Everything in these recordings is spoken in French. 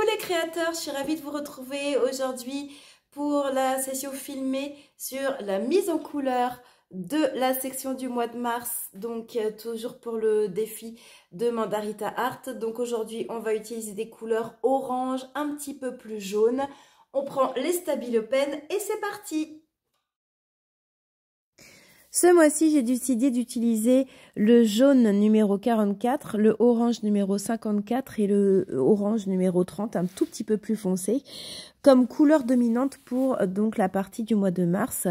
les créateurs, je suis ravie de vous retrouver aujourd'hui pour la session filmée sur la mise en couleur de la section du mois de mars, donc toujours pour le défi de Mandarita Art. Donc aujourd'hui on va utiliser des couleurs orange, un petit peu plus jaune. On prend les Stabilo Pen et c'est parti! Ce mois-ci, j'ai décidé d'utiliser le jaune numéro 44, le orange numéro 54 et le orange numéro 30, un tout petit peu plus foncé, comme couleur dominante pour donc la partie du mois de mars.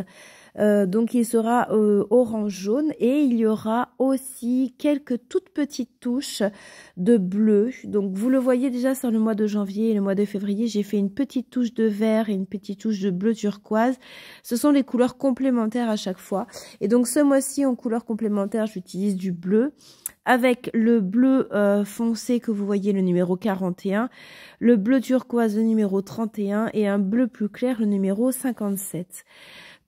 Donc il sera orange-jaune et il y aura aussi quelques toutes petites touches de bleu. Donc vous le voyez déjà sur le mois de janvier et le mois de février, j'ai fait une petite touche de vert et une petite touche de bleu turquoise. Ce sont les couleurs complémentaires à chaque fois. Et donc ce mois-ci en couleur complémentaire, j'utilise du bleu avec le bleu foncé que vous voyez, le numéro 41, le bleu turquoise, le numéro 31 et un bleu plus clair, le numéro 57.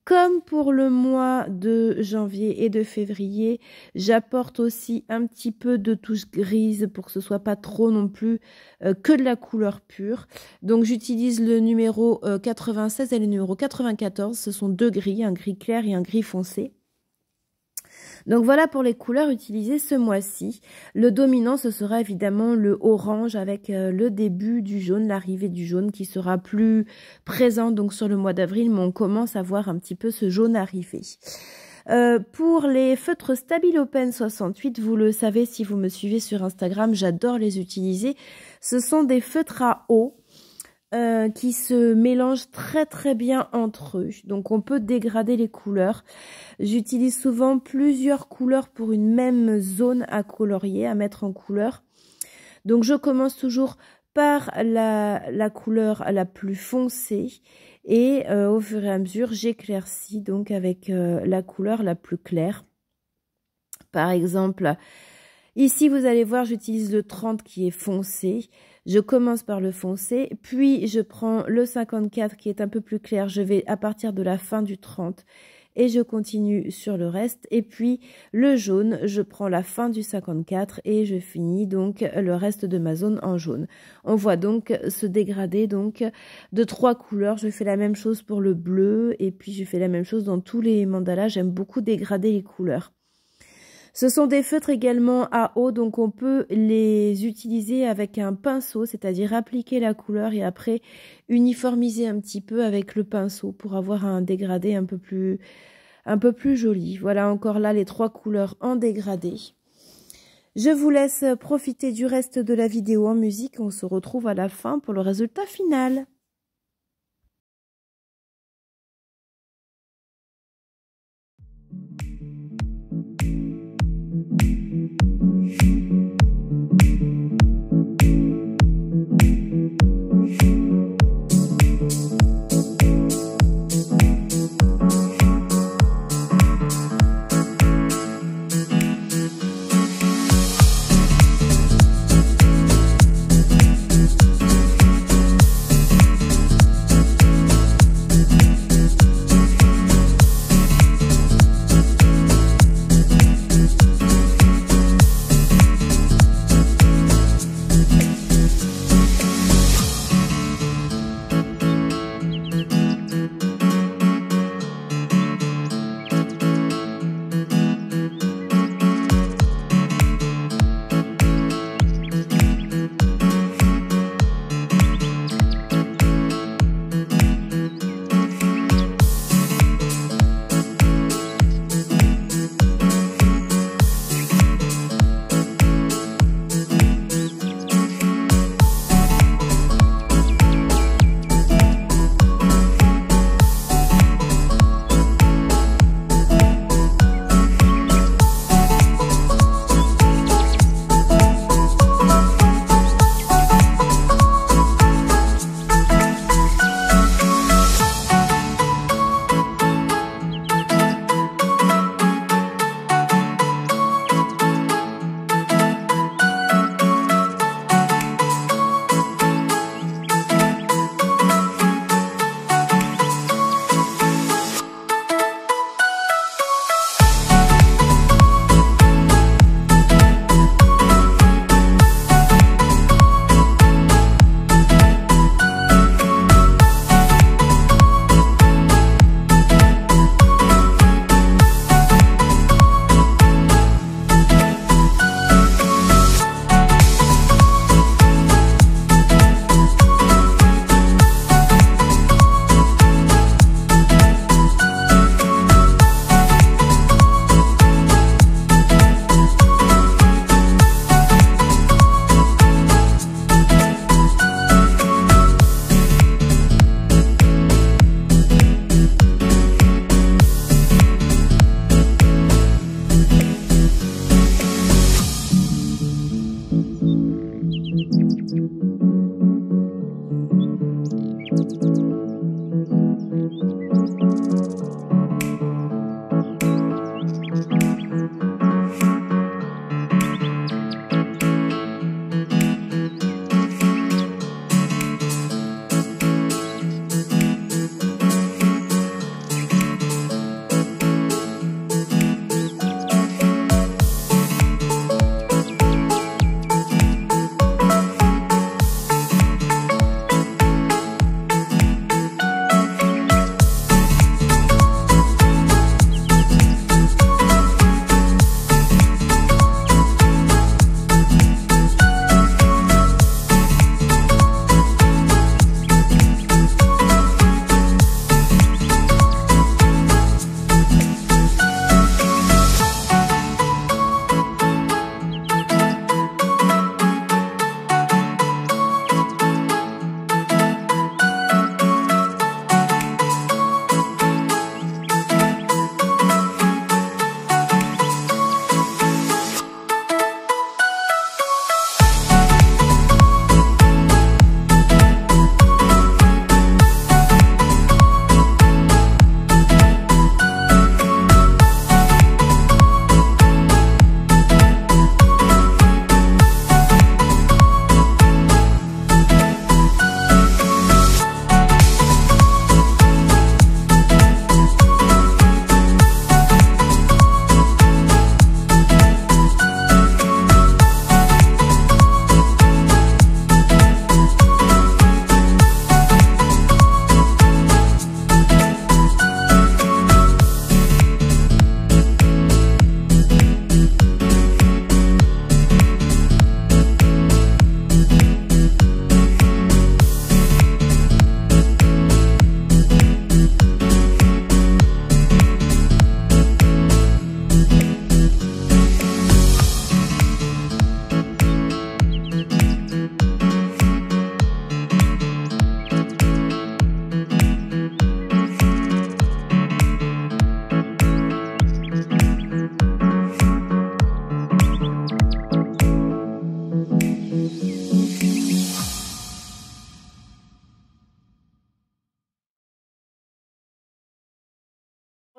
Comme pour le mois de janvier et de février, j'apporte aussi un petit peu de touche grise pour que ce soit pas trop non plus que de la couleur pure. Donc j'utilise le numéro 96 et le numéro 94. Ce sont deux gris, un gris clair et un gris foncé. Donc voilà pour les couleurs utilisées ce mois-ci. Le dominant, ce sera évidemment le orange avec le début du jaune, l'arrivée du jaune qui sera plus présent donc sur le mois d'avril, mais on commence à voir un petit peu ce jaune arriver. Pour les feutres Stabilo Pen 68, vous le savez si vous me suivez sur Instagram, j'adore les utiliser. Ce sont des feutres à eau. Qui se mélangent très bien entre eux. Donc on peut dégrader les couleurs. J'utilise souvent plusieurs couleurs pour une même zone à colorier, à mettre en couleur. Donc je commence toujours par la couleur la plus foncée et au fur et à mesure j'éclaircis donc avec la couleur la plus claire. Par exemple, ici vous allez voir j'utilise le 30 qui est foncé. Je commence par le foncé, puis je prends le 54 qui est un peu plus clair. Je vais à partir de la fin du 30 et je continue sur le reste. Et puis le jaune, je prends la fin du 54 et je finis donc le reste de ma zone en jaune. On voit donc se dégrader donc de 3 couleurs. Je fais la même chose pour le bleu et puis je fais la même chose dans tous les mandalas. J'aime beaucoup dégrader les couleurs. Ce sont des feutres également à eau, donc on peut les utiliser avec un pinceau, c'est-à-dire appliquer la couleur et après uniformiser un petit peu avec le pinceau pour avoir un dégradé un peu plus joli. Voilà encore là les 3 couleurs en dégradé. Je vous laisse profiter du reste de la vidéo en musique. On se retrouve à la fin pour le résultat final.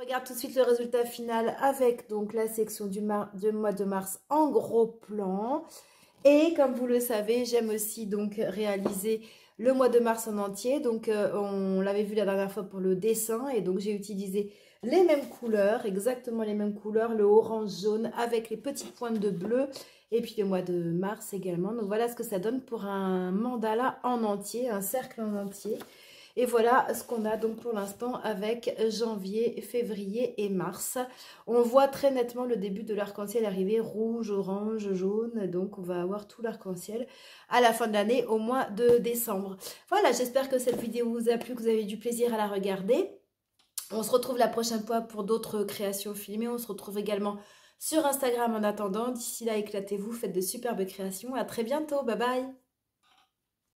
regarde tout de suite le résultat final avec donc la section du mois de mars en gros plan. Et comme vous le savez, j'aime aussi donc réaliser le mois de mars en entier. Donc on l'avait vu la dernière fois pour le dessin et donc j'ai utilisé les mêmes couleurs, exactement les mêmes couleurs, le orange jaune avec les petites pointes de bleu et puis le mois de mars également. Donc voilà ce que ça donne pour un mandala en entier, un cercle en entier. Et voilà ce qu'on a donc pour l'instant avec janvier, février et mars. On voit très nettement le début de l'arc-en-ciel arriver, rouge, orange, jaune. Donc on va avoir tout l'arc-en-ciel à la fin de l'année au mois de décembre. Voilà, j'espère que cette vidéo vous a plu, que vous avez eu du plaisir à la regarder. On se retrouve la prochaine fois pour d'autres créations filmées. On se retrouve également sur Instagram en attendant. D'ici là, éclatez-vous, faites de superbes créations. À très bientôt, bye bye!